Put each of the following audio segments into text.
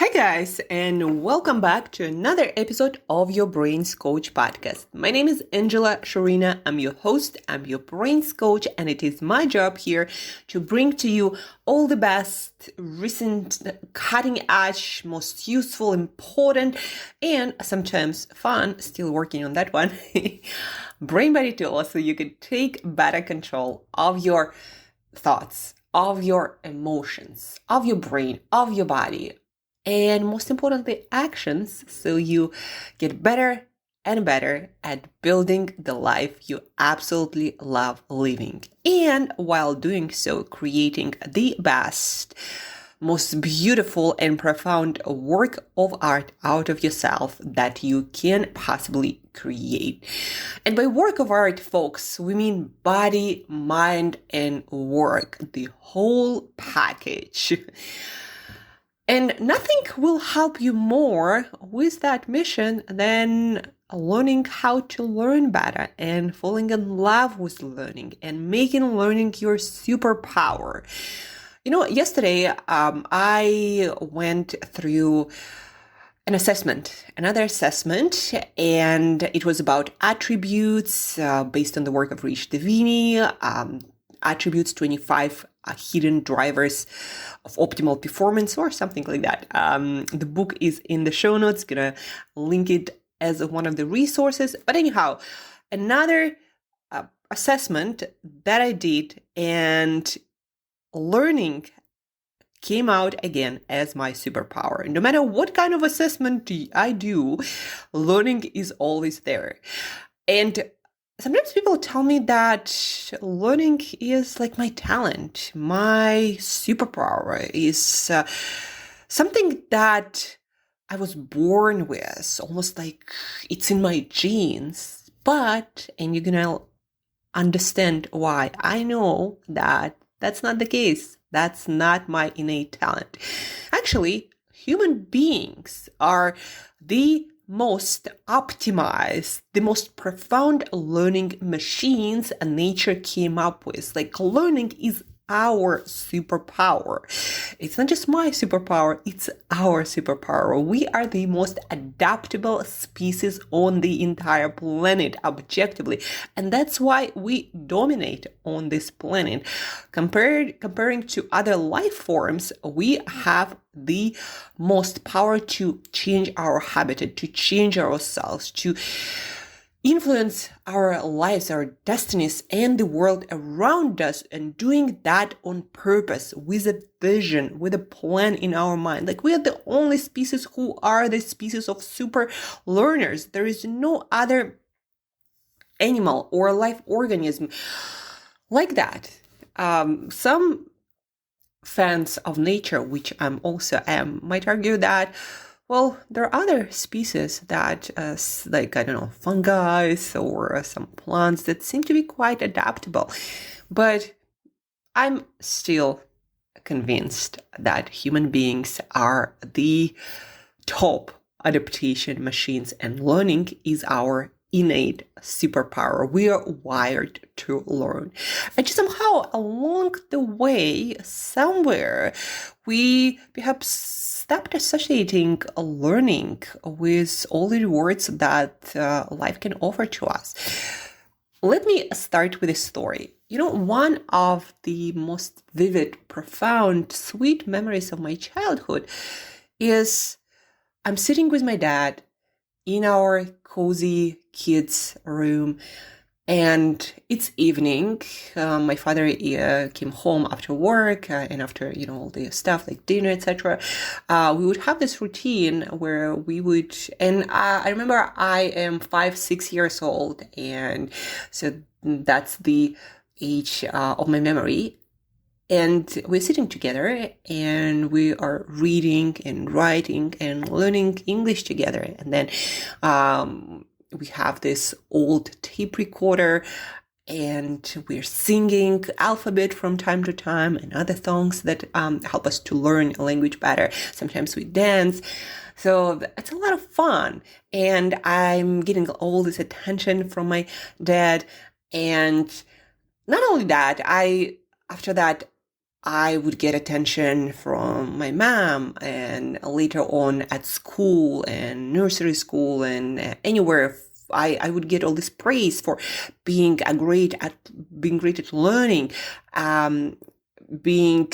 Hi guys, and welcome back to another episode of your Brains Coach podcast. My name is Shurina. I'm your host, I'm your Brains Coach, and it is my job here to bring to you all the best, recent, cutting edge, most useful, important, and sometimes fun, still working on that one, brain body tools so you can take better control of your thoughts, of your emotions, of your brain, of your body, and most importantly, actions, so you get better and better at building the life you absolutely love living. And while doing so, creating the best, most beautiful and profound work of art out of yourself that you can possibly create. And by work of art, folks, we mean body, mind, and work, the whole package. And nothing will help you more with that mission than learning how to learn better and falling in love with learning and making learning your superpower. Yesterday, I went through another assessment, and it was about attributes based on the work of Rich Divini, attributes 25 hidden drivers of optimal performance or something like that. The book is in the show notes, gonna link it as one of the resources. But anyhow, another assessment that I did, and learning came out again as my superpower. No matter what kind of assessment I do, learning is always there. And sometimes people tell me that learning is like my talent, my superpower is something that I was born with, almost like it's in my genes. And you're gonna understand why. I know that that's not the case. That's not my innate talent. Actually, human beings are the most optimized, the most profound learning machines nature came up with. Like, learning is our superpower. It's not just my superpower, it's our superpower. We are the most adaptable species on the entire planet, objectively. And that's why we dominate on this planet. Comparing to other life forms, we have the most power to change our habitat, to change ourselves, to influence our lives, our destinies, and the world around us, and doing that on purpose, with a vision, with a plan in our mind. Like, we are the only species who are the species of super learners. There is no other animal or life organism like that. Some fans of nature, which I also am, might argue that, well, there are other species that, fungi or some plants that seem to be quite adaptable. But I'm still convinced that human beings are the top adaptation machines, and learning is our innate superpower. We are wired to learn. And just somehow along the way, somewhere, we perhaps stopped associating learning with all the rewards that life can offer to us. Let me start with a story. One of the most vivid, profound, sweet memories of my childhood is I'm sitting with my dad in our cozy kids' room, and it's evening. My father came home after work, and after all the stuff like dinner, etc. We would have this routine where we would, and I remember I am 5-6 years old, and so that's the age of my memory. And we're sitting together and we are reading and writing and learning English together. And then we have this old tape recorder, and we're singing alphabet from time to time and other songs that help us to learn a language better. Sometimes we dance. So it's a lot of fun. And I'm getting all this attention from my dad. And not only that, after that, I would get attention from my mom, and later on at school and nursery school and anywhere. I would get all this praise for being great at learning, being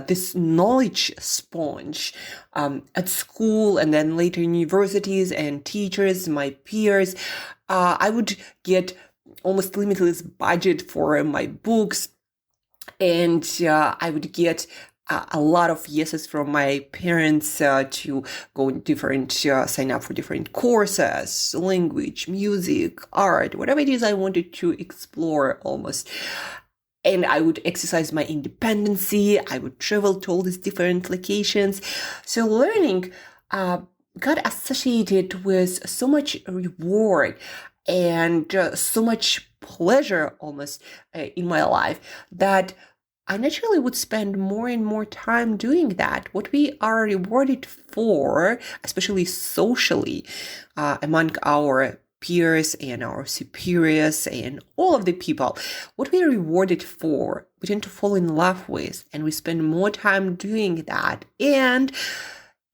this knowledge sponge at school, and then later in universities and teachers, my peers. I would get almost limitless budget for my books, and I would get a lot of yeses from my parents to go in different, sign up for different courses, language, music, art, whatever it is I wanted to explore almost. And I would exercise my independency. I would travel to all these different locations. So learning got associated with so much reward and so much pleasure almost in my life that I naturally would spend more and more time doing that. What we are rewarded for, especially socially, among our peers and our superiors and all of the people, what we are rewarded for, we tend to fall in love with, and we spend more time doing that. And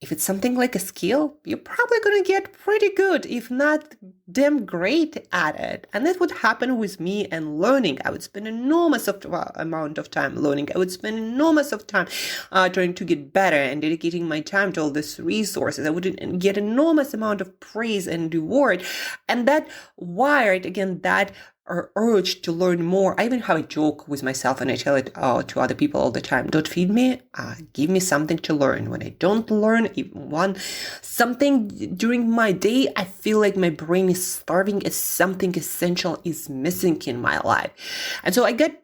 if it's something like a skill, you're probably going to get pretty good, if not damn great at it. And that would happen with me and learning. I would spend enormous amount of time learning. I would spend enormous of time trying to get better and dedicating my time to all these resources. I would get enormous amount of praise and reward. And that wired, again, that urge to learn more. I even have a joke with myself, and I tell it to other people all the time. Don't feed me, give me something to learn. When I don't learn even something during my day, I feel like my brain is starving, as something essential is missing in my life. And so I get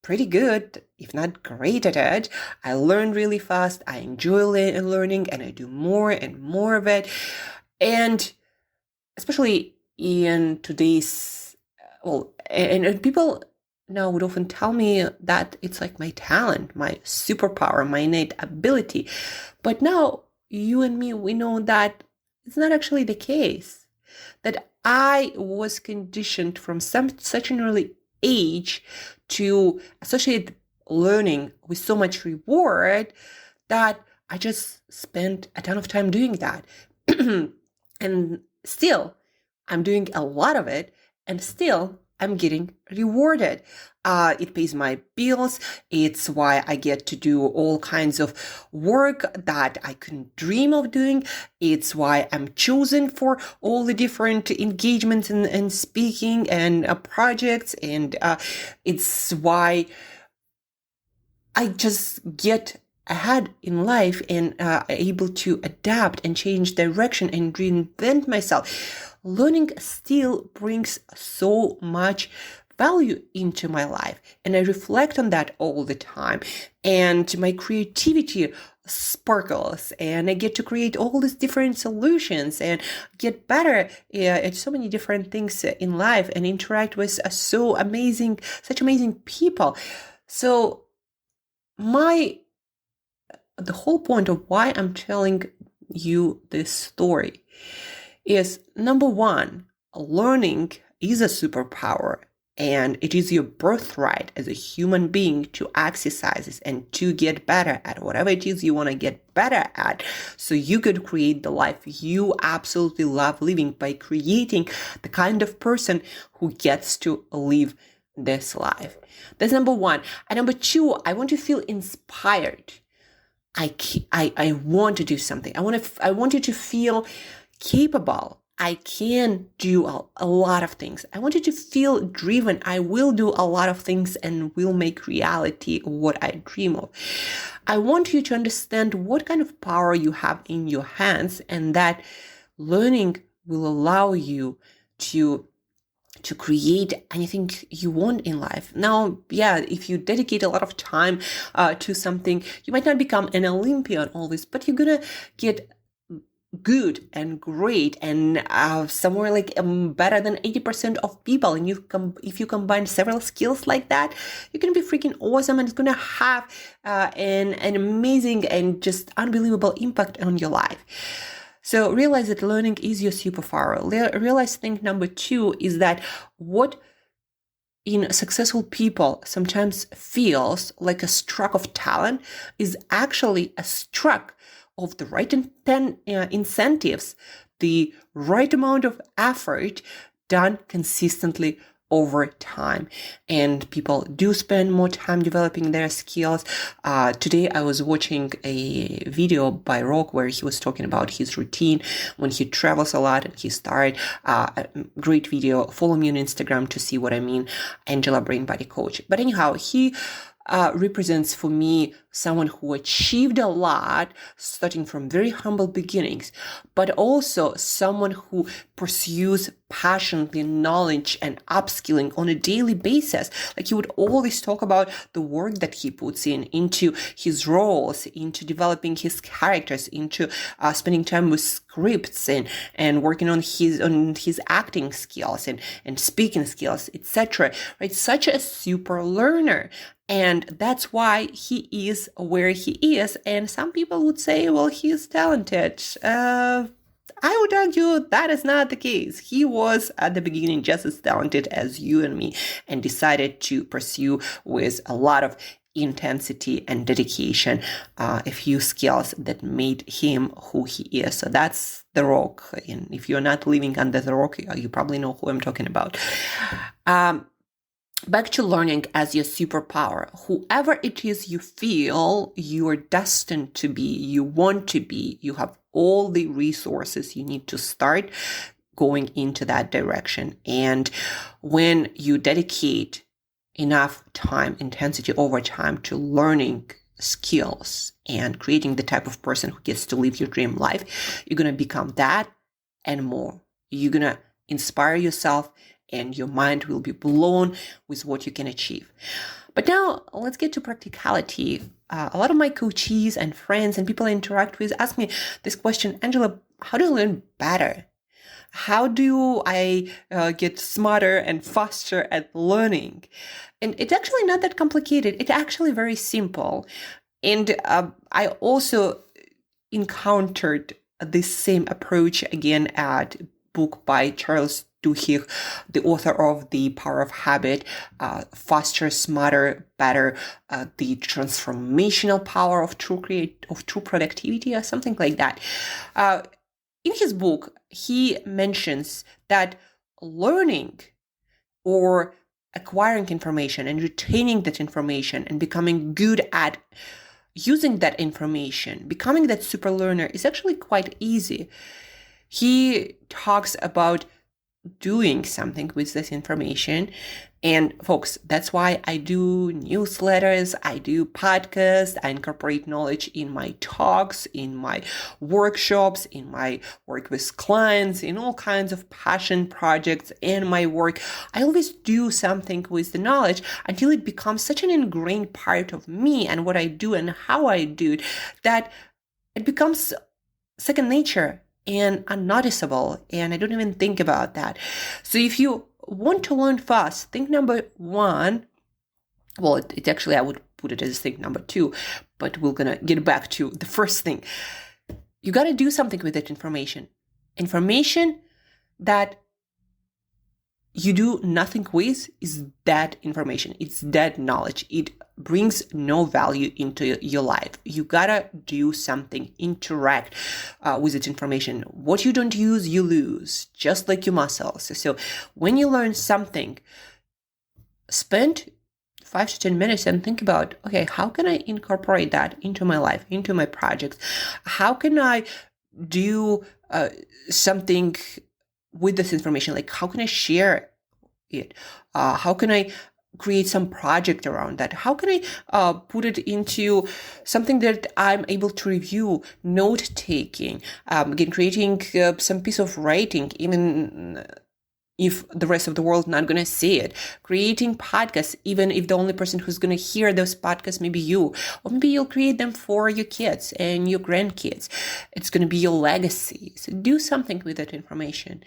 pretty good, if not great at it. I learn really fast. I enjoy learning, and I do more and more of it. And especially in today's and people now would often tell me that it's like my talent, my superpower, my innate ability. But now you and me, we know that it's not actually the case. That I was conditioned from such an early age to associate learning with so much reward that I just spent a ton of time doing that. And still, I'm doing a lot of it. And still, I'm getting rewarded. It pays my bills. It's why I get to do all kinds of work that I couldn't dream of doing. It's why I'm chosen for all the different engagements and speaking and projects. And it's why I just get ahead in life and able to adapt and change direction and reinvent myself. Learning still brings so much value into my life, and I reflect on that all the time. And my creativity sparkles, and I get to create all these different solutions and get better at so many different things in life and interact with such amazing people. So the whole point of why I'm telling you this story is, number one, learning is a superpower, and it is your birthright as a human being to exercise it and to get better at whatever it is you want to get better at, so you could create the life you absolutely love living by creating the kind of person who gets to live this life. That's number one. And number two, I want to feel inspired. I want to do something. I want you to feel capable. I can do a lot of things. I want you to feel driven. I will do a lot of things and will make reality what I dream of. I want you to understand what kind of power you have in your hands, and that learning will allow you to create anything you want in life. Now, if you dedicate a lot of time to something, you might not become an Olympian always, but you're gonna get good and great and somewhere like better than 80% of people. And if you combine several skills like that, you're gonna be freaking awesome, and it's gonna have an amazing and just unbelievable impact on your life. So realize that learning is your superpower. Realize thing number two is that what in successful people sometimes feels like a stroke of talent is actually a stroke of the right incentives, the right amount of effort done consistently over time. And people do spend more time developing their skills. Today I was watching a video by Rock where he was talking about his routine when he travels a lot, and he started a great video. Follow me on Instagram to see what I mean, Angela Brain Body Coach. But anyhow, he represents for me someone who achieved a lot starting from very humble beginnings, but also someone who pursues passionately knowledge and upskilling on a daily basis. Like, he would always talk about the work that he puts into his roles, into developing his characters, into spending time with scripts and working on his acting skills and speaking skills, etc. Right? Such a super learner. And that's why he is where he is. And some people would say, well, he's talented. I would argue that is not the case. He was at the beginning just as talented as you and me, and decided to pursue with a lot of intensity and dedication a few skills that made him who he is. So that's The Rock. And if you're not living under The Rock, you probably know who I'm talking about. Back to learning as your superpower. Whoever it is you feel you are destined to be, you want to be, you have all the resources you need to start going into that direction. And when you dedicate enough time, intensity over time to learning skills and creating the type of person who gets to live your dream life, you're going to become that and more. You're going to inspire yourself, and your mind will be blown with what you can achieve. But now let's get to practicality. A lot of my coachees and friends and people I interact with ask me this question: Angela, how do I learn better? How do I get smarter and faster at learning? And it's actually not that complicated. It's actually very simple. And I also encountered this same approach again at a book by Charles Duhigg, the author of The Power of Habit, Faster, Smarter, Better, the transformational power of true productivity, or something like that. In his book, he mentions that learning or acquiring information and retaining that information and becoming good at using that information, becoming that super learner, is actually quite easy. He talks about doing something with this information. And folks, that's why I do newsletters, I do podcasts, I incorporate knowledge in my talks, in my workshops, in my work with clients, in all kinds of passion projects and my work. I always do something with the knowledge until it becomes such an ingrained part of me and what I do and how I do it, that it becomes second nature and unnoticeable, and I don't even think about that. So if you want to learn fast, think number one, well, it actually, I would put it as thing number two, but we're gonna get back to the first thing. You gotta do something with that information that you do nothing with is that information. It's that knowledge. It brings no value into your life. You gotta do something, interact with that information. What you don't use, you lose, just like your muscles. So when you learn something, spend 5 to 10 minutes and think about, okay, how can I incorporate that into my life, into my projects? How can I do something with this information? Like, how can I share it? How can I create some project around that? How can I put it into something that I'm able to review, note-taking, again, creating some piece of writing, even if the rest of the world not going to see it, creating podcasts, even if the only person who's going to hear those podcasts may be you, or maybe you'll create them for your kids and your grandkids. It's going to be your legacy. So do something with that information.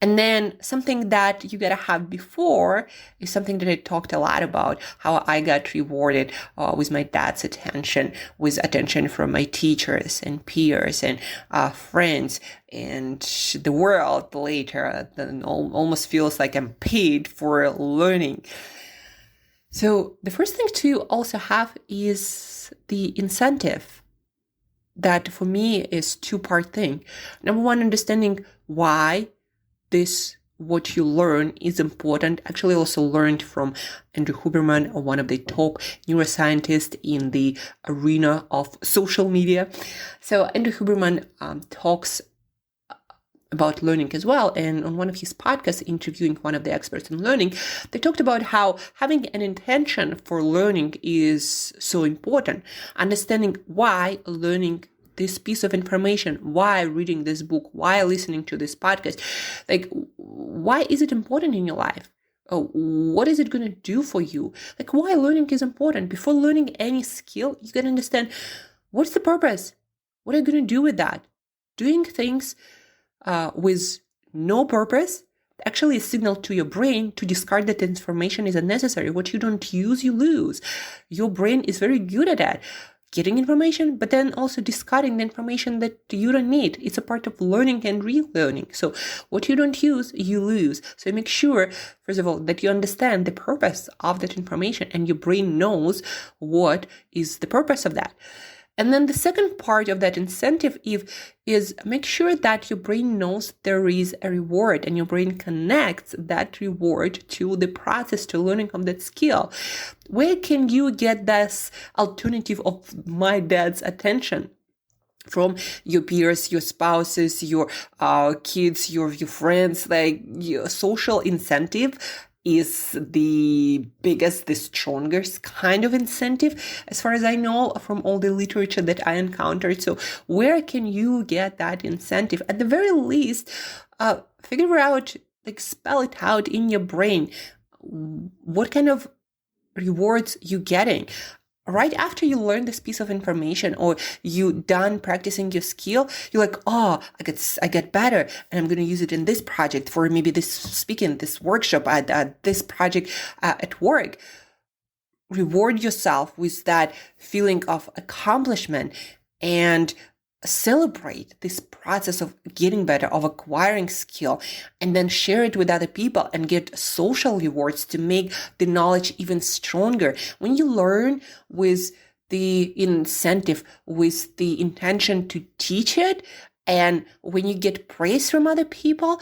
And then something that you got to have before is something that I talked a lot about, how I got rewarded with my dad's attention, with attention from my teachers and peers and friends, and the world later, then almost feels like I'm paid for learning. So the first thing to also have is the incentive. That for me is two-part thing. Number one, understanding why what you learn is important. Actually, I also learned from Andrew Huberman, one of the top neuroscientists in the arena of social media. So Andrew Huberman talks about learning as well. And on one of his podcasts, interviewing one of the experts in learning, they talked about how having an intention for learning is so important. Understanding why learning this piece of information, why reading this book, why listening to this podcast, like, why is it important in your life? What is it going to do for you? Like, why learning is important. Before learning any skill, you can understand what's the purpose? What are you going to do with that? Doing things with no purpose actually a signal to your brain to discard that information is unnecessary. What you don't use, you lose. Your brain is very good at that. Getting information, but then also discarding the information that you don't need. It's a part of learning and relearning. So what you don't use, you lose. So make sure, first of all, that you understand the purpose of that information and your brain knows what is the purpose of that. And then the second part of that incentive is make sure that your brain knows there is a reward and your brain connects that reward to the process, to learning of that skill. Where can you get this alternative of my dad's attention? From your peers, your spouses, your kids, your friends, like your social incentive is the biggest, the strongest kind of incentive, as far as I know, from all the literature that I encountered. So where can you get that incentive? At the very least, figure out, like, spell it out in your brain. What kind of rewards you getting? Right after you learn this piece of information or you done practicing your skill, you're like, oh, I get better and I'm going to use it in this project for maybe this speaking, this workshop, at this project at work. Reward yourself with that feeling of accomplishment and celebrate this process of getting better, of acquiring skill, and then share it with other people and get social rewards to make the knowledge even stronger. When you learn with the incentive, with the intention to teach it, and when you get praise from other people,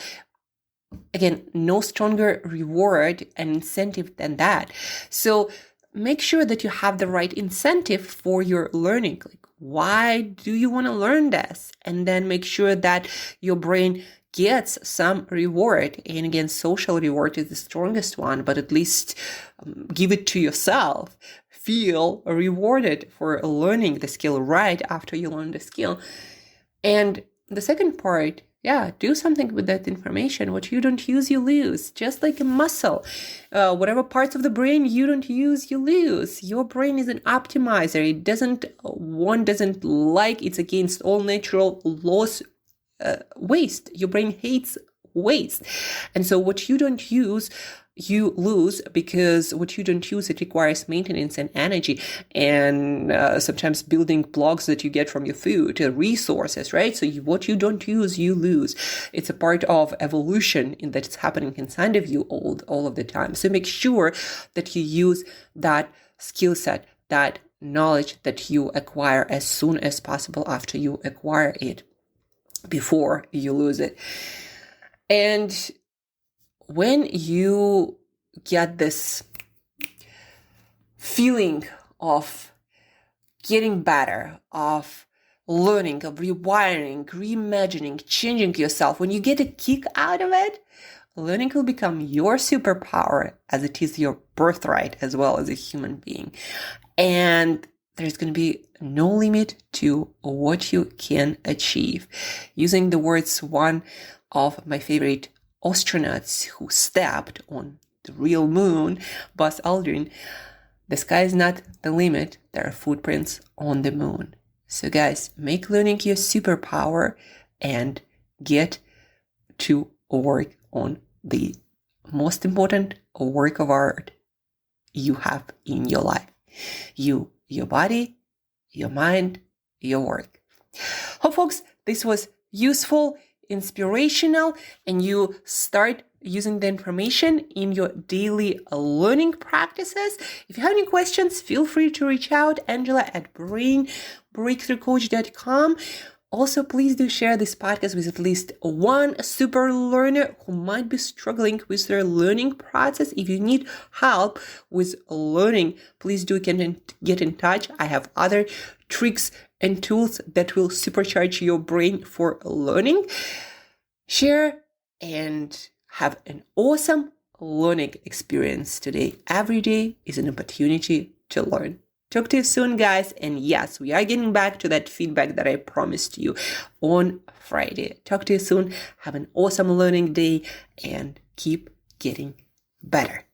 again, no stronger reward and incentive than that. So make sure that you have the right incentive for your learning. Like, why do you want to learn this? And then make sure that your brain gets some reward. And again, social reward is the strongest one, but at least give it to yourself. Feel rewarded for learning the skill right after you learn the skill. And the second part, do something with that information. What you don't use, you lose. Just like a muscle. Whatever parts of the brain you don't use, you lose. Your brain is an optimizer. It doesn't like, it's against all natural laws, waste. Your brain hates waste. And so what you don't use, you lose, because what you don't use, it requires maintenance and energy, and sometimes building blocks that you get from your food, resources, right? So what you don't use, you lose. It's a part of evolution that's happening inside of you all of the time. So make sure that you use that skill set, that knowledge that you acquire as soon as possible after you acquire it, before you lose it. And when you get this feeling of getting better, of learning, of rewiring, reimagining, changing yourself, when you get a kick out of it, learning will become your superpower, as it is your birthright as well as a human being. And there's going to be no limit to what you can achieve. Using the words one of my favorite astronauts who stepped on the real moon, Buzz Aldrin, the sky is not the limit. There are footprints on the moon. So guys, make learning your superpower and get to work on the most important work of art you have in your life. Your body, your mind, your work. Hope, folks, this was useful. inspirational, and you start using the information in your daily learning practices. If you have any questions, feel free to reach out, Angela@brainbreakthroughcoach.com. Also, please do share this podcast with at least one super learner who might be struggling with their learning process. If you need help with learning, please do get in touch. I have other tricks and tools that will supercharge your brain for learning. Share and have an awesome learning experience today. Every day is an opportunity to learn. Talk to you soon, guys. And yes, we are getting back to that feedback that I promised you on Friday. Talk to you soon. Have an awesome learning day and keep getting better.